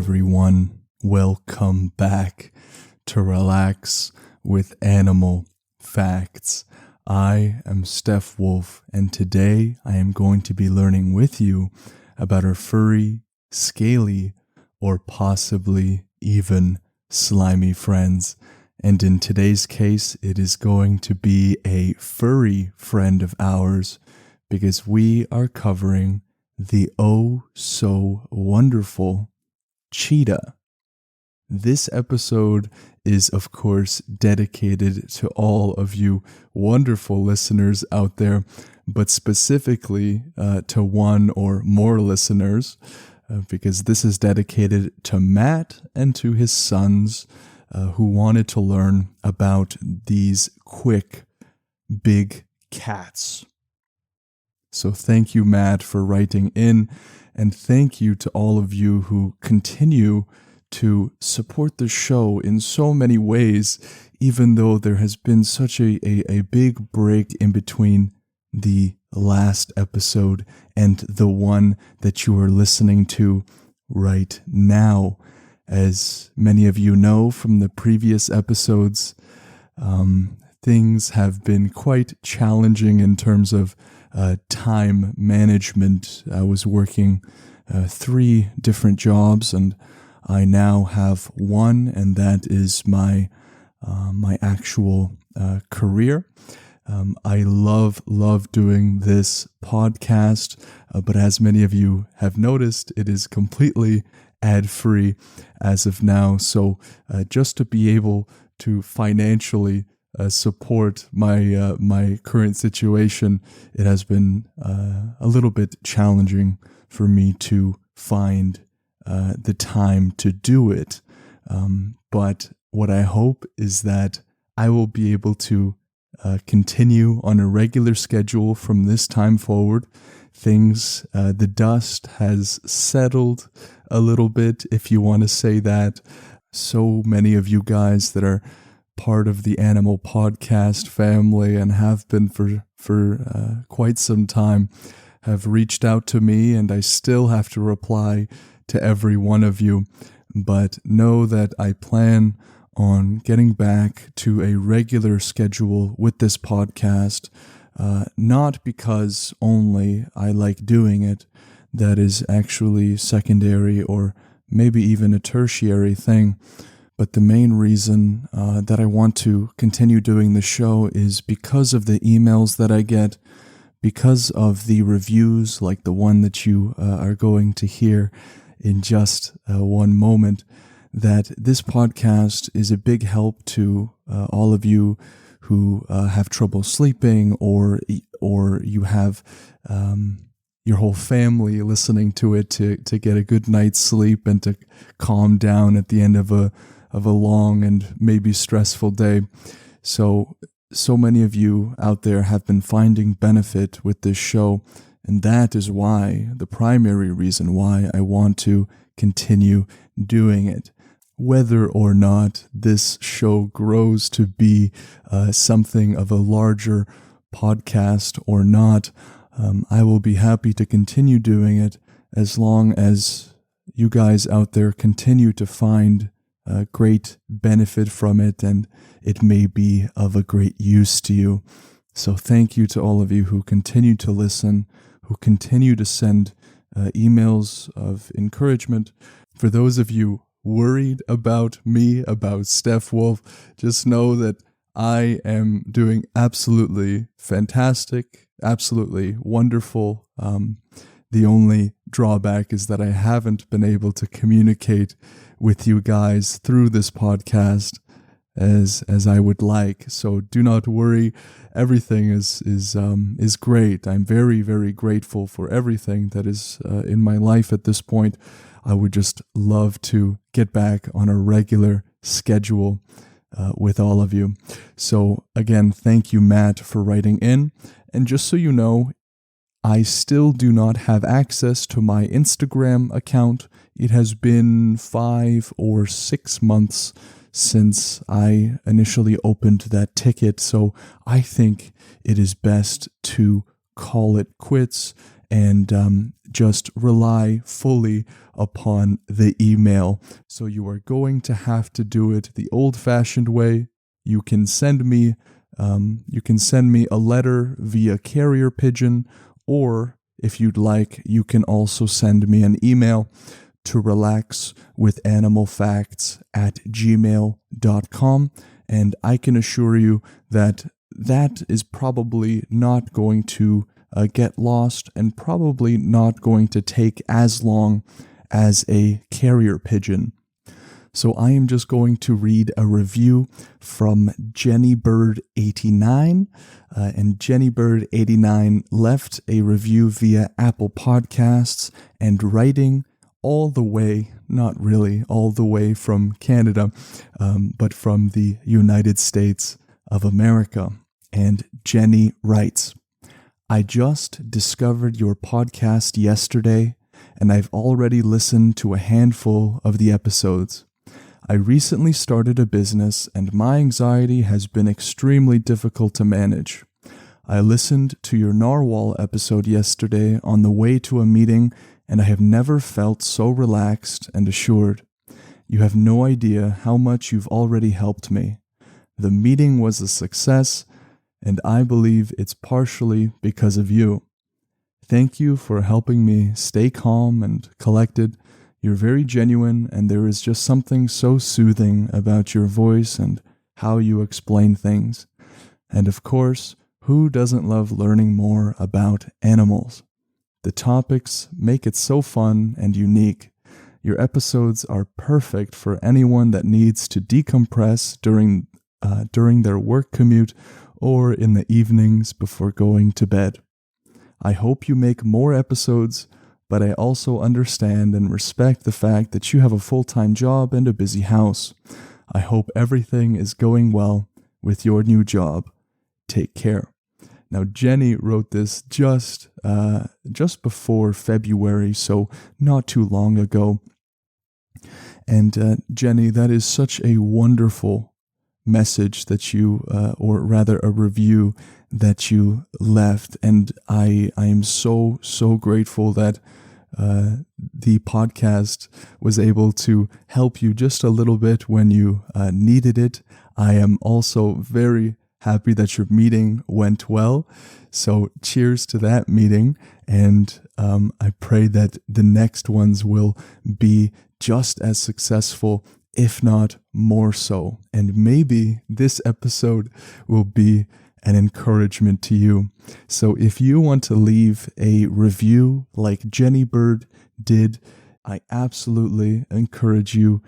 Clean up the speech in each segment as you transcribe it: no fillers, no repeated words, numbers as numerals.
everyone. Welcome back to Relax with Animal Facts. I am Steph Wolf, and today I am going to be learning with you about our furry, scaly, or possibly even slimy friends. And in today's case, it is going to be a furry friend of ours because we are covering the oh so wonderful Cheetah. This episode is, of course, dedicated to all of you wonderful listeners out there, but specifically to one or more listeners, because this is dedicated to Matt and to his sons who wanted to learn about these quick, big cats. So thank you, Matt, for writing in, and thank you to all of you who continue to support the show in so many ways, even though there has been such a big break in between the last episode and the one that you are listening to right now. As many of you know from the previous episodes, things have been quite challenging in terms of time management. I was working 3 different jobs, and I now have one, and that is my actual career. I love doing this podcast, but as many of you have noticed, it is completely ad-free as of now. So just to be able to financially support my current situation, it has been a little bit challenging for me to find the time to do it. But what I hope is that I will be able to continue on a regular schedule from this time forward. The dust has settled a little bit, if you want to say that. So many of you guys that are part of the Animal Podcast family and have been for quite some time have reached out to me, and I still have to reply to every one of you. But know that I plan on getting back to a regular schedule with this podcast, not because only I like doing it. That is actually secondary or maybe even a tertiary thing. But the main reason that I want to continue doing the show is because of the emails that I get, because of the reviews like the one that you are going to hear in just one moment, that this podcast is a big help to all of you who have trouble sleeping, or you have your whole family listening to it to get a good night's sleep and to calm down at the end of a long and maybe stressful day. So many of you out there have been finding benefit with this show, and that is why, the primary reason why I want to continue doing it. Whether or not this show grows to be something of a larger podcast or not, I will be happy to continue doing it as long as you guys out there continue to find great benefit from it, and it may be of a great use to you. So thank you to all of you who continue to listen, who continue to send emails of encouragement. For those of you worried about me, about Steph Wolf, just know that I am doing absolutely fantastic, absolutely wonderful. The only drawback is that I haven't been able to communicate with you guys through this podcast as I would like. So do not worry. Everything is great. I'm very, very grateful for everything that is in my life at this point. I would just love to get back on a regular schedule with all of you. So again, thank you, Matt, for writing in. And just so you know, I still do not have access to my Instagram account. It has been 5 or 6 months since I initially opened that ticket, so I think it is best to call it quits and just rely fully upon the email. So you are going to have to do it the old-fashioned way. You can send me a letter via carrier pigeon, or if you'd like, you can also send me an email to relaxwithanimalfacts@gmail.com, and I can assure you that is probably not going to get lost and probably not going to take as long as a carrier pigeon. So I am just going to read a review from Jennybird89, and Jennybird89 left a review via Apple Podcasts, and writing all the way, not really all the way from Canada, but from the United States of America. And Jenny writes, I just discovered your podcast yesterday, and I've already listened to a handful of the episodes. I recently started a business, and my anxiety has been extremely difficult to manage. I listened to your narwhal episode yesterday on the way to a meeting, and I have never felt so relaxed and assured. You have no idea how much you've already helped me. The meeting was a success, and I believe it's partially because of you. Thank you for helping me stay calm and collected. You're very genuine, and there is just something so soothing about your voice and how you explain things. And of course, who doesn't love learning more about animals? The topics make it so fun and unique. Your episodes are perfect for anyone that needs to decompress during their work commute or in the evenings before going to bed. I hope you make more episodes, but I also understand and respect the fact that you have a full-time job and a busy house. I hope everything is going well with your new job. Take care. Now, Jenny wrote this just before February, so not too long ago. And Jenny, that is such a wonderful message that you, or rather a review that you left. And I am so grateful that the podcast was able to help you just a little bit when you needed it. I am also very happy that your meeting went well. So cheers to that meeting. And I pray that the next ones will be just as successful, if not more so. And maybe this episode will be an encouragement to you. So if you want to leave a review like Jenny Bird did, I absolutely encourage you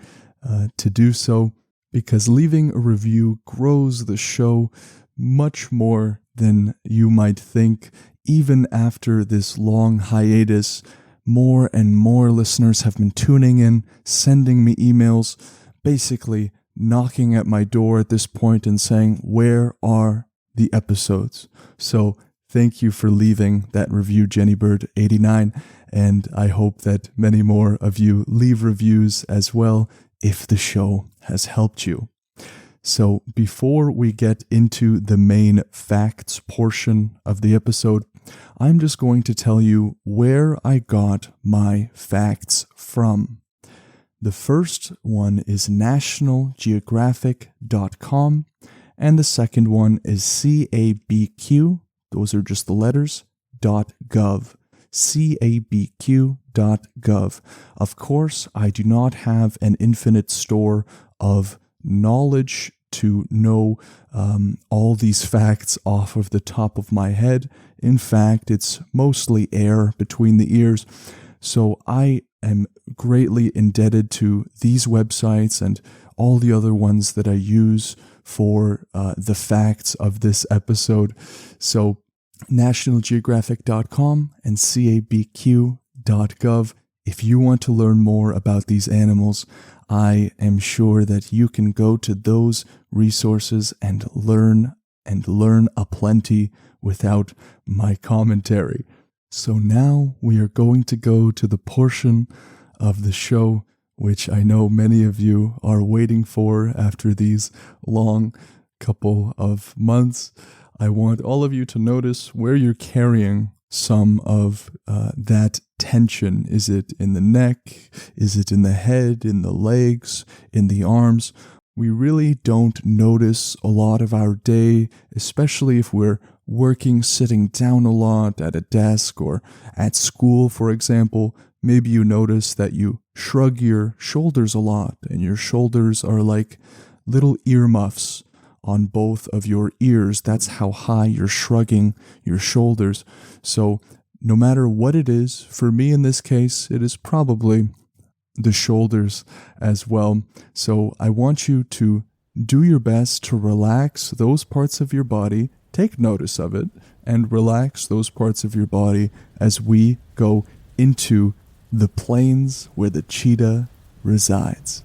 to do so, because leaving a review grows the show much more than you might think. Even after this long hiatus, more and more listeners have been tuning in, sending me emails, basically knocking at my door at this point and saying, where are the episodes? So thank you for leaving that review, Jennybird89, and I hope that many more of you leave reviews as well if the show has helped you. So before we get into the main facts portion of the episode, I'm just going to tell you where I got my facts from. The first one is nationalgeographic.com, and the second one is CABQ, those are just the letters, .gov, CABQ.gov. Of course, I do not have an infinite store of knowledge to know all these facts off of the top of my head. In fact, it's mostly air between the ears. So I am greatly indebted to these websites and all the other ones that I use for the facts of this episode. So nationalgeographic.com and cabq.gov. If you want to learn more about these animals, I am sure that you can go to those resources and learn aplenty without my commentary. So now we are going to go to the portion of the show which I know many of you are waiting for after these long couple of months. I want all of you to notice where you're carrying some of that tension. Is it in the neck? Is it in the head, in the legs, in the arms? We really don't notice a lot of our day, especially if we're working, sitting down a lot at a desk or at school, for example. Maybe you notice that you shrug your shoulders a lot, and your shoulders are like little earmuffs on both of your ears. That's how high you're shrugging your shoulders. So no matter what it is, for me in this case, it is probably the shoulders as well. So I want you to do your best to relax those parts of your body, take notice of it, and relax those parts of your body as we go into the plains where the cheetah resides.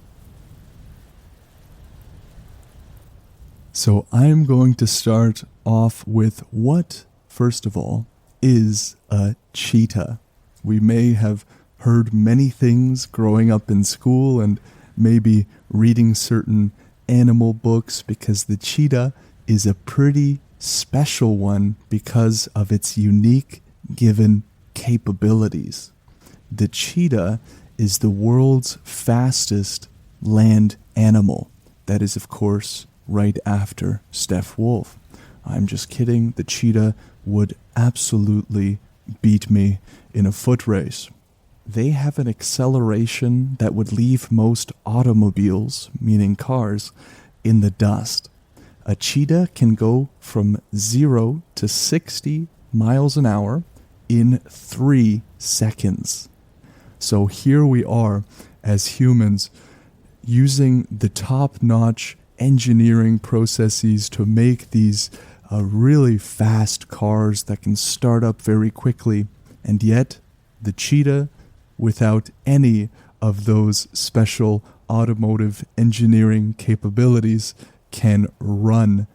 So I'm going to start off with what, first of all, is a cheetah. We may have heard many things growing up in school and maybe reading certain animal books, because the cheetah is a pretty special one because of its unique given capabilities. The cheetah is the world's fastest land animal. That is, of course, right after Steph Wolf. I'm just kidding. The cheetah would absolutely beat me in a foot race. They have an acceleration that would leave most automobiles, meaning cars, in the dust. A cheetah can go from 0 to 60 miles an hour in 3 seconds. So here we are as humans using the top-notch engineering processes to make these really fast cars that can start up very quickly, and yet the cheetah, without any of those special automotive engineering capabilities, can run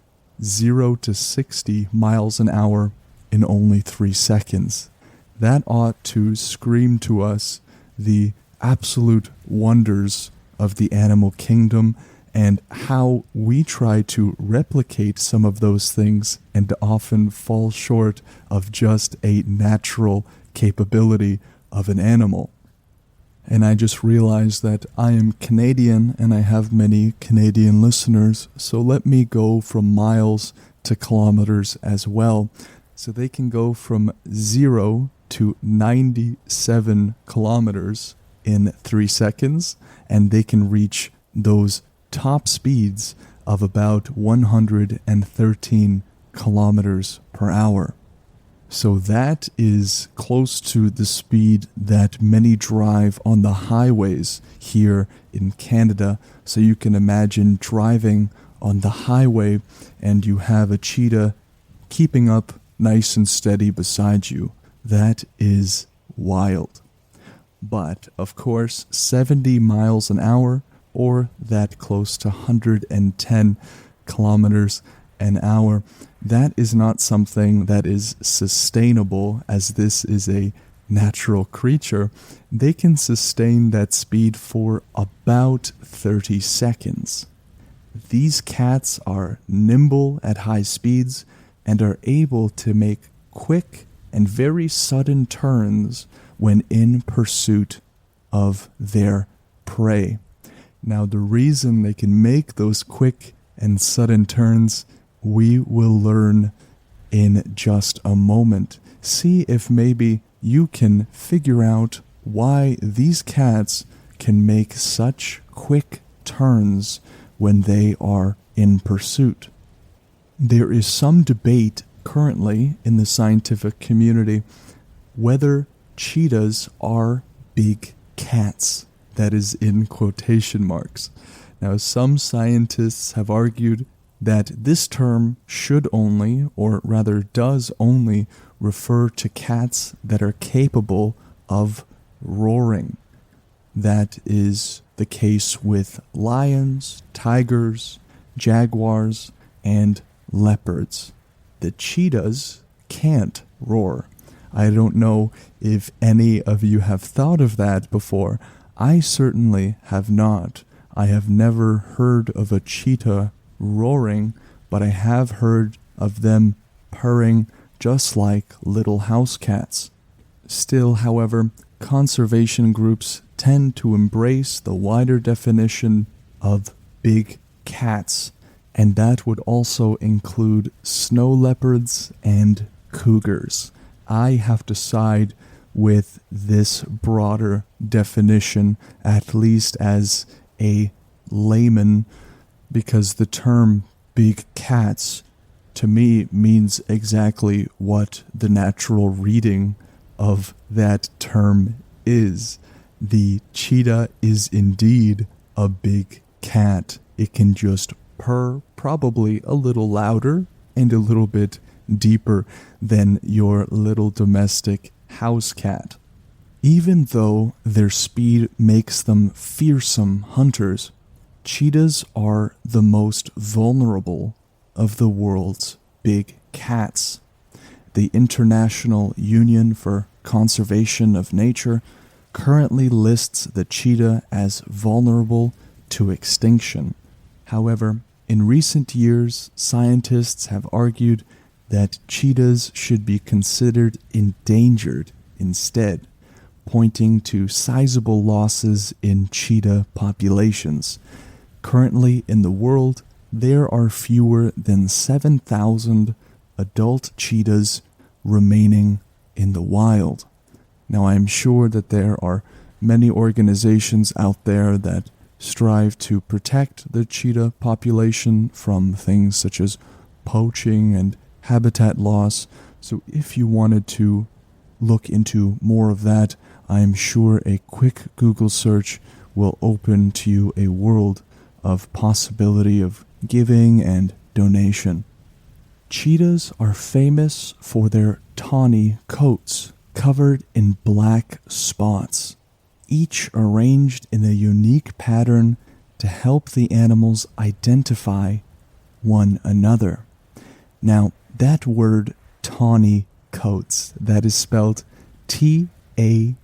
0 to 60 miles an hour in only 3 seconds. That ought to scream to us the absolute wonders of the animal kingdom, and how we try to replicate some of those things and often fall short of just a natural capability of an animal. And I just realized that I am Canadian and I have many Canadian listeners, so let me go from miles to kilometers as well. So they can go from 0 to 97 kilometers in 3 seconds, and they can reach those top speeds of about 113 kilometers per hour. So that is close to the speed that many drive on the highways here in Canada. So you can imagine driving on the highway and you have a cheetah keeping up nice and steady beside you. That is wild. But, of course, 70 miles an hour, or that close to 110 kilometers an hour, that is not something that is sustainable, as this is a natural creature. They can sustain that speed for about 30 seconds. These cats are nimble at high speeds and are able to make quick and very sudden turns when in pursuit of their prey. Now, the reason they can make those quick and sudden turns, we will learn in just a moment. See if maybe you can figure out why these cats can make such quick turns when they are in pursuit. There is some debate currently in the scientific community whether cheetahs are big cats. That is in quotation marks. Now, some scientists have argued that this term should only, or rather does only, refer to cats that are capable of roaring. That is the case with lions, tigers, jaguars, and leopards. The cheetahs can't roar. I don't know if any of you have thought of that before. I certainly have not. I have never heard of a cheetah roaring, but I have heard of them purring just like little house cats. Still, however, conservation groups tend to embrace the wider definition of big cats, and that would also include snow leopards and cougars. I have to side with this broader definition, at least as a layman, because the term big cats to me means exactly what the natural reading of that term is. The cheetah is indeed a big cat. It can just purr, probably a little louder and a little bit deeper than your little domestic house cat. Even though their speed makes them fearsome hunters, cheetahs are the most vulnerable of the world's big cats. The International Union for Conservation of Nature currently lists the cheetah as vulnerable to extinction. However, in recent years, scientists have argued that cheetahs should be considered endangered instead, pointing to sizable losses in cheetah populations. Currently in the world, there are fewer than 7,000 adult cheetahs remaining in the wild. Now, I'm sure that there are many organizations out there that strive to protect the cheetah population from things such as poaching and habitat loss. So if you wanted to look into more of that, I'm sure a quick Google search will open to you a world of possibility of giving and donation. Cheetahs are famous for their tawny coats covered in black spots, each arranged in a unique pattern to help the animals identify one another. Now, that word tawny coats, that is spelled Tawny,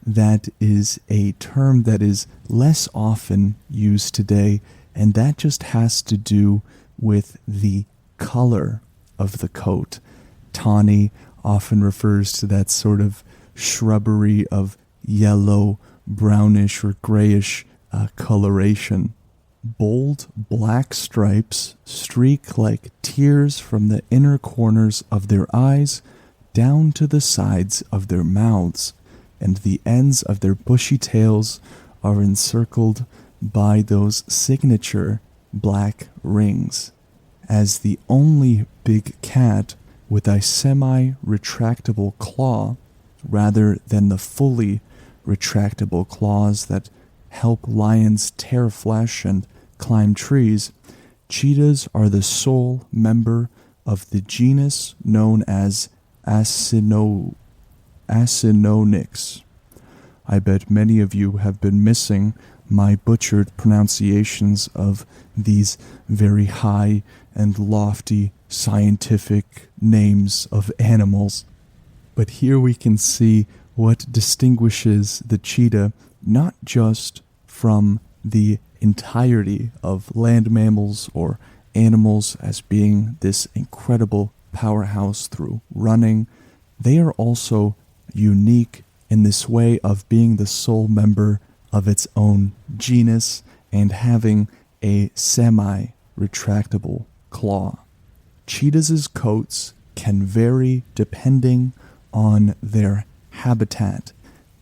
that is a term that is less often used today, and that just has to do with the color of the coat. Tawny often refers to that sort of shrubbery of yellow, brownish, or grayish coloration. Bold black stripes streak like tears from the inner corners of their eyes down to the sides of their mouths, and the ends of their bushy tails are encircled by those signature black rings. As the only big cat with a semi-retractable claw, rather than the fully retractable claws that help lions tear flesh and climb trees, cheetahs are the sole member of the genus known as Acinonyx. I bet many of you have been missing my butchered pronunciations of these very high and lofty scientific names of animals. But here we can see what distinguishes the cheetah not just from the entirety of land mammals or animals as being this incredible powerhouse through running. They are also unique in this way of being the sole member of its own genus and having a semi-retractable claw. Cheetahs' coats can vary depending on their habitat.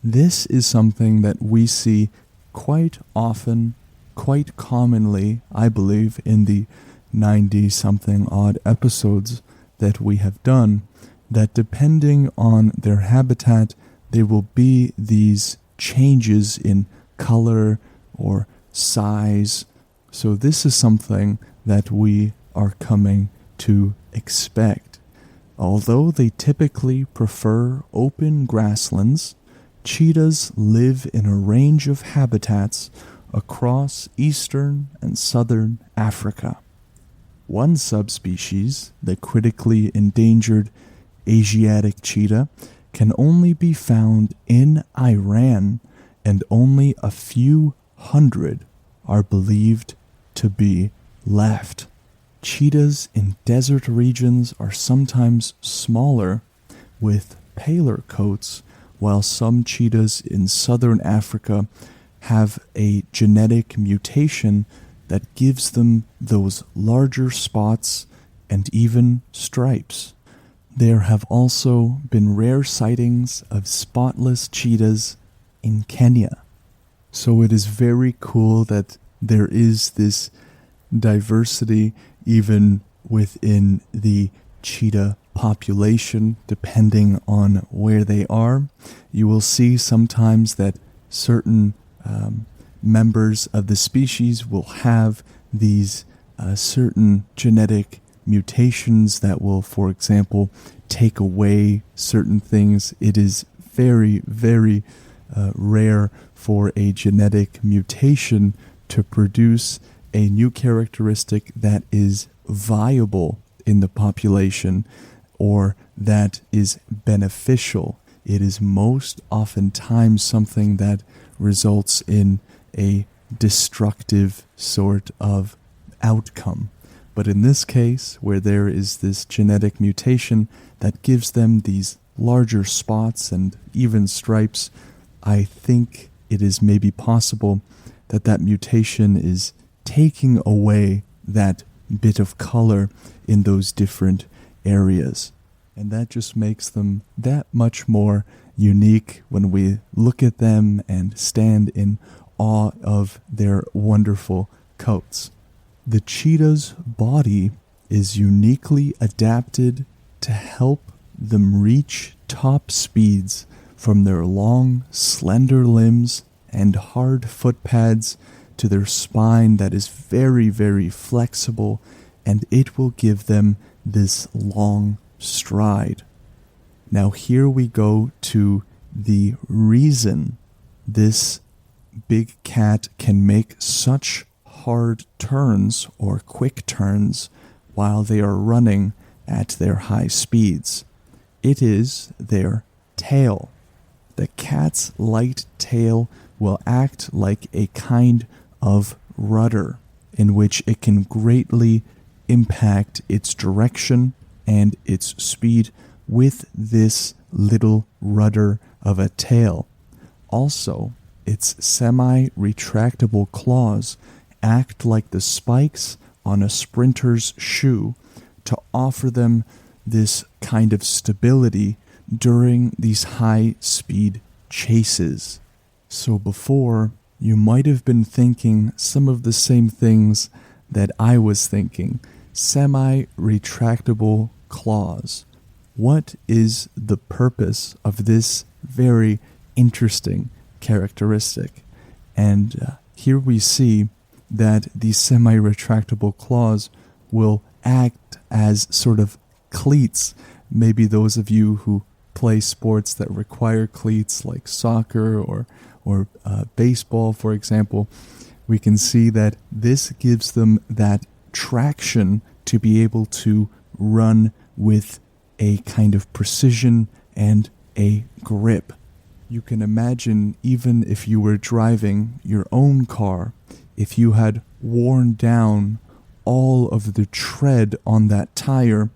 This is something that we see quite often, quite commonly, I believe, in the 90-something odd episodes that we have done, that depending on their habitat, there will be these changes in color or size. So this is something that we are coming to expect. Although they typically prefer open grasslands, cheetahs live in a range of habitats across eastern and southern Africa. One subspecies, the critically endangered Asiatic cheetah, can only be found in Iran, and only a few hundred are believed to be left. cheetahs in desert regions are sometimes smaller with paler coats, while some cheetahs in southern Africa have a genetic mutation that gives them those larger spots and even stripes. There have also been rare sightings of spotless cheetahs in Kenya. So it is very cool that there is this diversity even within the cheetah population, depending on where they are. You will see sometimes that certain members of the species will have these certain genetic mutations that will, for example, take away certain things. It is very, very rare for a genetic mutation to produce a new characteristic that is viable in the population or that is beneficial. It is most oftentimes something that results in a destructive sort of outcome. But in this case, where there is this genetic mutation that gives them these larger spots and even stripes, I think it is maybe possible that that mutation is taking away that bit of color in those different areas. And that just makes them that much more unique when we look at them and stand in awe of their wonderful coats. The cheetah's body is uniquely adapted to help them reach top speeds from their long, slender limbs and hard foot pads to their spine that is very, very flexible, and it will give them this long stride. Now here we go to the reason this big cat can make such hard turns or quick turns while they are running at their high speeds. It is their tail. The cat's light tail will act like a kind of rudder in which it can greatly impact its direction and its speed with this little rudder of a tail. Also, its semi-retractable claws act like the spikes on a sprinter's shoe to offer them this kind of stability during these high-speed chases. So before, you might have been thinking some of the same things that I was thinking. Semi-retractable claws. What is the purpose of this very interesting characteristic? And here we see that these semi-retractable claws will act as sort of cleats. Maybe those of you who play sports that require cleats like soccer or baseball, for example, we can see that this gives them that traction to be able to run with a kind of precision and a grip. You can imagine, even if you were driving your own car, if you had worn down all of the tread on that tire,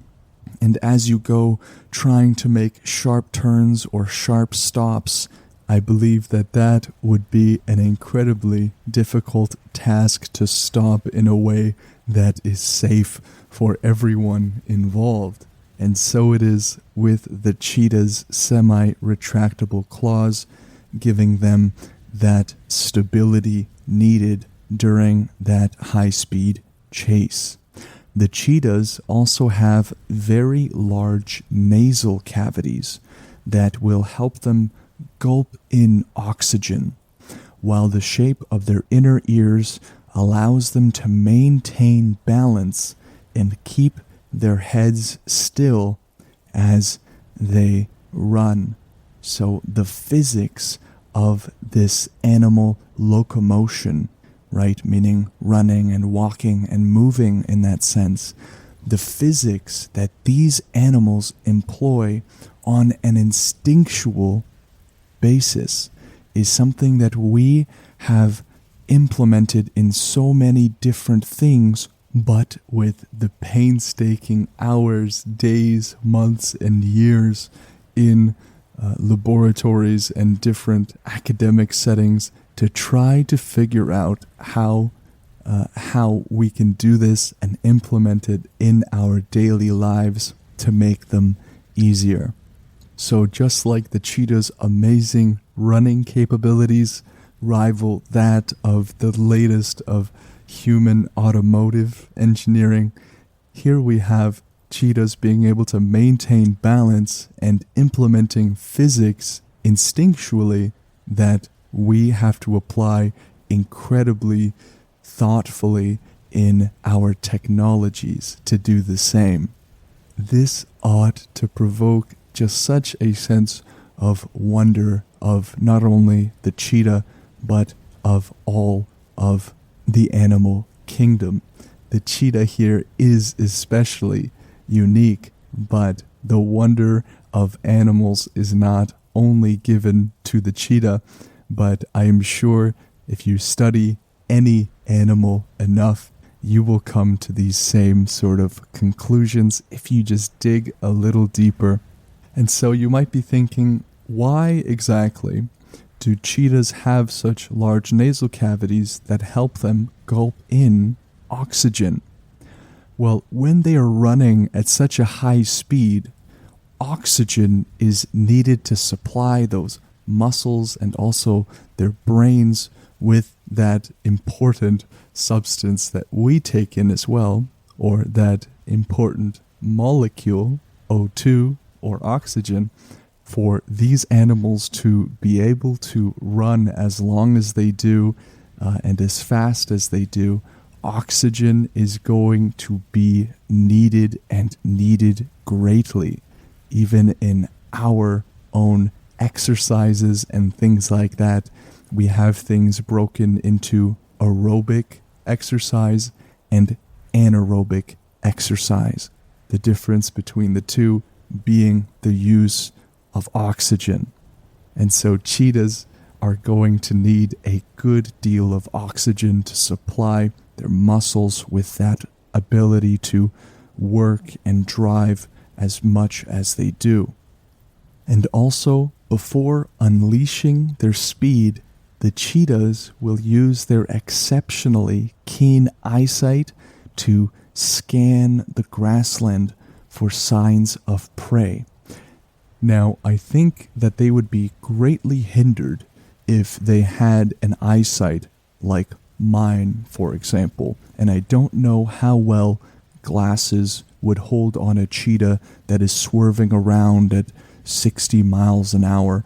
and as you go trying to make sharp turns or sharp stops, I believe that that would be an incredibly difficult task to stop in a way that is safe for everyone involved. And so it is with the cheetah's semi-retractable claws, giving them that stability needed during that high-speed chase. The cheetahs also have very large nasal cavities that will help them gulp in oxygen, while the shape of their inner ears allows them to maintain balance and keep their heads still as they run. So the physics of this animal locomotion, right, meaning running and walking and moving in that sense, the physics that these animals employ on an instinctual basis is something that we have implemented in so many different things But with the painstaking hours, days, months, and years in laboratories and different academic settings to try to figure out how we can do this and implement it in our daily lives to make them easier. So just like the cheetah's amazing running capabilities rival that of the latest of human automotive engineering, here we have cheetahs being able to maintain balance and implementing physics instinctually that we have to apply incredibly thoughtfully in our technologies to do the same. This ought to provoke just such a sense of wonder of not only the cheetah, but of all of the animal kingdom. The cheetah here is especially unique, but the wonder of animals is not only given to the cheetah, but I am sure if you study any animal enough, you will come to these same sort of conclusions if you just dig a little deeper. And so you might be thinking, why exactly do cheetahs have such large nasal cavities that help them gulp in oxygen? Well, when they are running at such a high speed, oxygen is needed to supply those muscles and also their brains with that important substance that we take in as well, or that important molecule, O2, or oxygen, for these animals to be able to run as long as they do and as fast as they do. Oxygen is going to be needed and needed greatly, even in our own exercises and things like that. We have things broken into aerobic exercise and anaerobic exercise. The difference between the two being the use of oxygen. And so cheetahs are going to need a good deal of oxygen to supply their muscles with that ability to work and drive as much as they do. And also, before unleashing their speed, the cheetahs will use their exceptionally keen eyesight to scan the grassland for signs of prey. Now, I think that they would be greatly hindered if they had an eyesight like mine, for example, and I don't know how well glasses would hold on a cheetah that is swerving around at 60 miles an hour,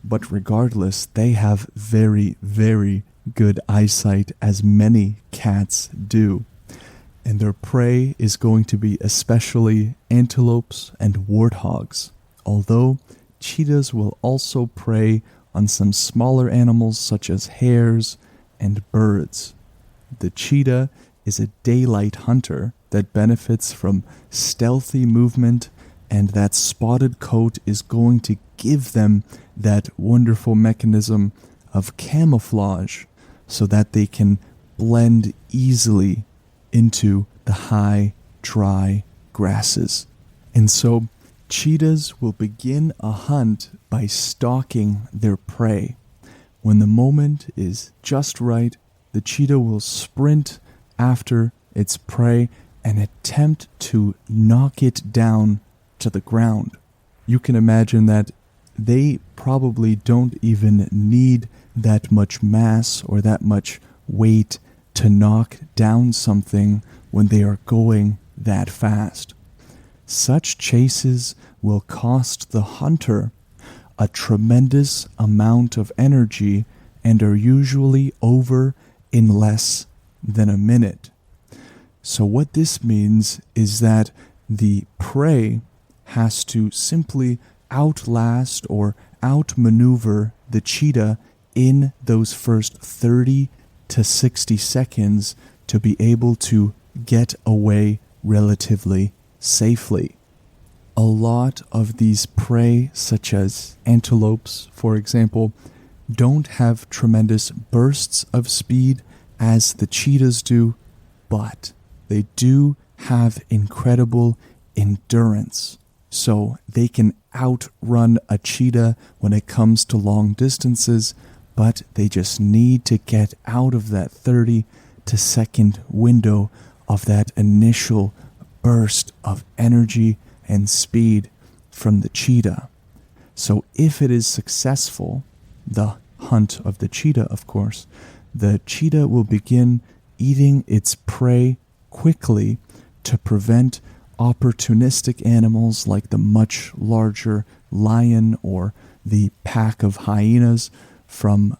but regardless, they have very, very good eyesight, as many cats do. And their prey is going to be especially antelopes and warthogs, although cheetahs will also prey on some smaller animals such as hares and birds. The cheetah is a daylight hunter that benefits from stealthy movement, and that spotted coat is going to give them that wonderful mechanism of camouflage so that they can blend easily into the high, dry grasses. And so cheetahs will begin a hunt by stalking their prey. When the moment is just right, the cheetah will sprint after its prey and attempt to knock it down to the ground. You can imagine that they probably don't even need that much mass or that much weight to knock down something when they are going that fast. Such chases will cost the hunter a tremendous amount of energy and are usually over in less than a minute. So what this means is that the prey has to simply outlast or outmaneuver the cheetah in those first 30 to 60 seconds to be able to get away relatively safely. A lot of these prey, such as antelopes, for example, don't have tremendous bursts of speed as the cheetahs do, but they do have incredible endurance. So they can outrun a cheetah when it comes to long distances, but they just need to get out of that 30 to second window of that initial burst of energy and speed from the cheetah. So if it is successful, the hunt of the cheetah, of course, the cheetah will begin eating its prey quickly to prevent opportunistic animals like the much larger lion or the pack of hyenas from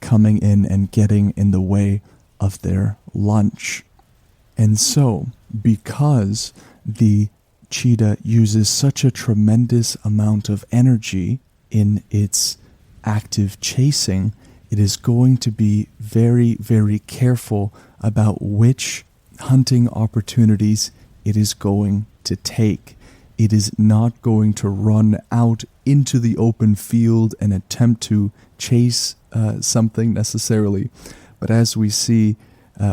coming in and getting in the way of their lunch. And so, because the cheetah uses such a tremendous amount of energy in its active chasing, it is going to be very, very careful about which hunting opportunities it is going to take. It is not going to run out into the open field and attempt to chase something necessarily. But as we see,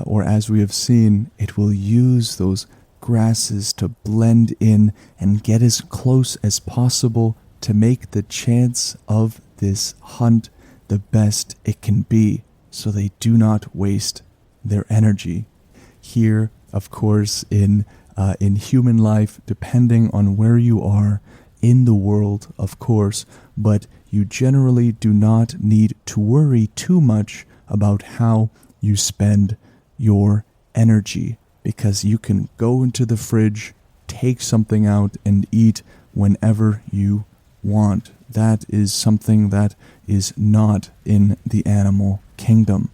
or as we have seen, it will use those grasses to blend in and get as close as possible to make the chance of this hunt the best it can be, so they do not waste their energy. Here, of course, in human life, depending on where you are in the world, of course, but you generally do not need to worry too much about how you spend your energy, because you can go into the fridge, take something out, and eat whenever you want. That is something that is not in the animal kingdom.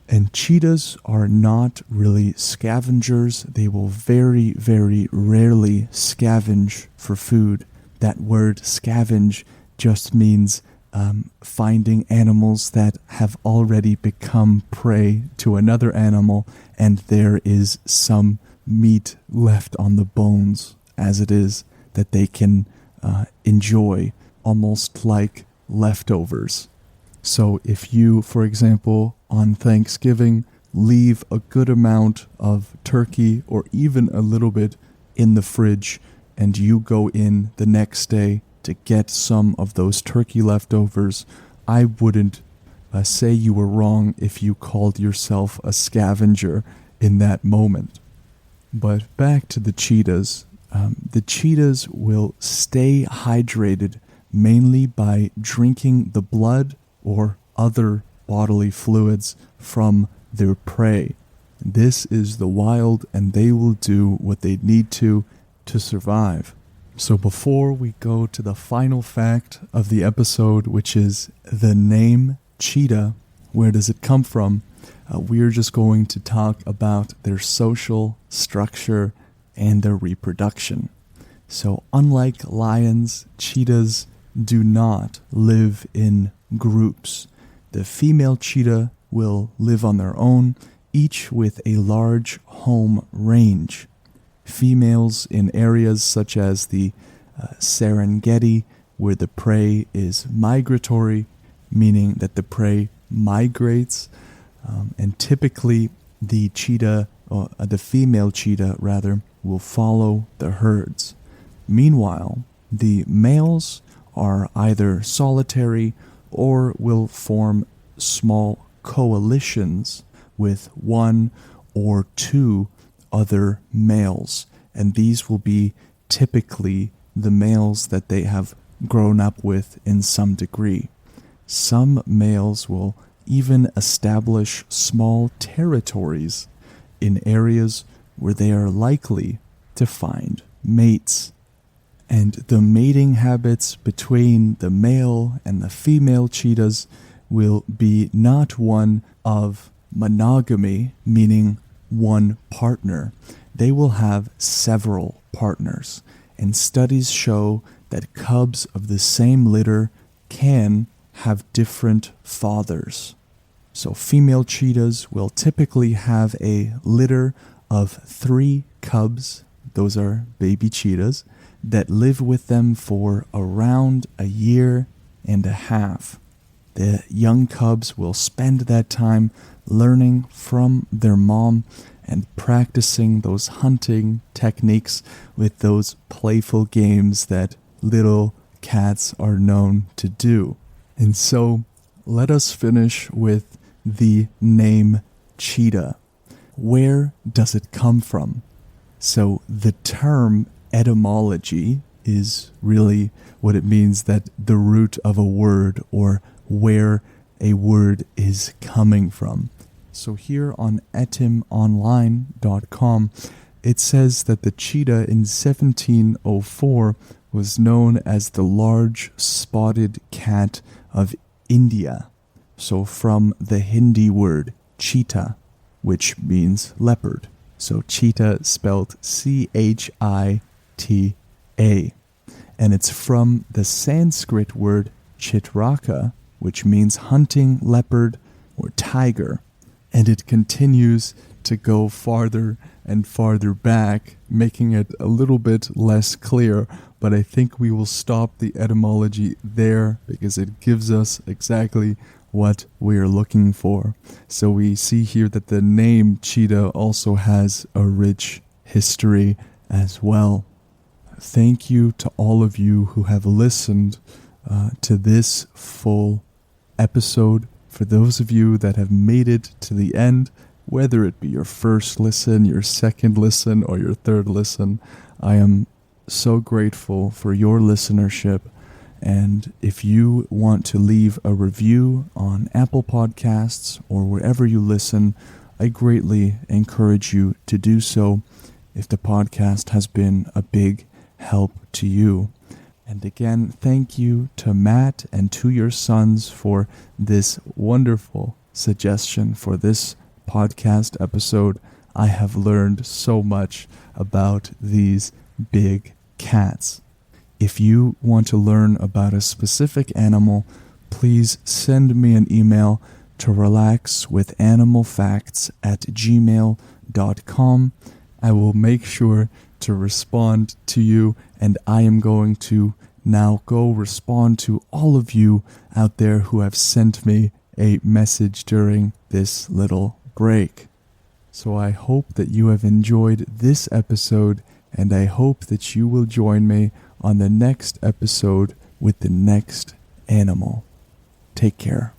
And cheetahs are not really scavengers. They will very, very rarely scavenge for food. That word scavenge just means finding animals that have already become prey to another animal, and there is some meat left on the bones as it is that they can enjoy, almost like leftovers. So if you, for example, on Thanksgiving, leave a good amount of turkey or even a little bit in the fridge, and you go in the next day to get some of those turkey leftovers, I wouldn't say you were wrong if you called yourself a scavenger in that moment. But back to the cheetahs. The cheetahs will stay hydrated mainly by drinking the blood or other bodily fluids from their prey. This is the wild, and they will do what they need to survive. So before we go to the final fact of the episode, which is the name cheetah, where does it come from? We're just going to talk about their social structure and their reproduction. So unlike lions, cheetahs do not live in groups. The female cheetah will live on their own, each with a large home range. Females in areas such as the Serengeti, where the prey is migratory, meaning that the prey migrates, and typically the cheetah, or the female cheetah rather, will follow the herds. Meanwhile, the males are either solitary or will form small coalitions with one or two other males, and these will be typically the males that they have grown up with in some degree. Some males will even establish small territories in areas where they are likely to find mates. And the mating habits between the male and the female cheetahs will be not one of monogamy, meaning one partner. They will have several partners, and studies show that cubs of the same litter can have different fathers. So female cheetahs will typically have a litter of 3 cubs, those are baby cheetahs, that live with them for around a year and a half. The young cubs will spend that time learning from their mom and practicing those hunting techniques with those playful games that little cats are known to do. And so let us finish with the name Cheetah. Where does it come from? So the term etymology is really what it means, that the root of a word or where a word is coming from. So here on etymonline.com, it says that the cheetah in 1704 was known as the large spotted cat of India. So from the Hindi word cheetah, which means leopard. So cheetah spelled Chita. And it's from the Sanskrit word chitraka, which means hunting leopard or tiger. And it continues to go farther and farther back, making it a little bit less clear. But I think we will stop the etymology there because it gives us exactly what we are looking for. So we see here that the name cheetah also has a rich history as well. Thank you to all of you who have listened to this full episode. For those of you that have made it to the end, whether it be your first listen, your second listen, or your third listen, I am so grateful for your listenership. And if you want to leave a review on Apple Podcasts or wherever you listen, I greatly encourage you to do so if the podcast has been a big help to you. And again, thank you to Matt and to your sons for this wonderful suggestion for this podcast episode. I have learned so much about these big cats. If you want to learn about a specific animal, please send me an email to relaxwithanimalfacts@gmail.com. I will make sure to respond to you, and I am going to now go respond to all of you out there who have sent me a message during this little break. So I hope that you have enjoyed this episode, and I hope that you will join me on the next episode with the next animal. Take care.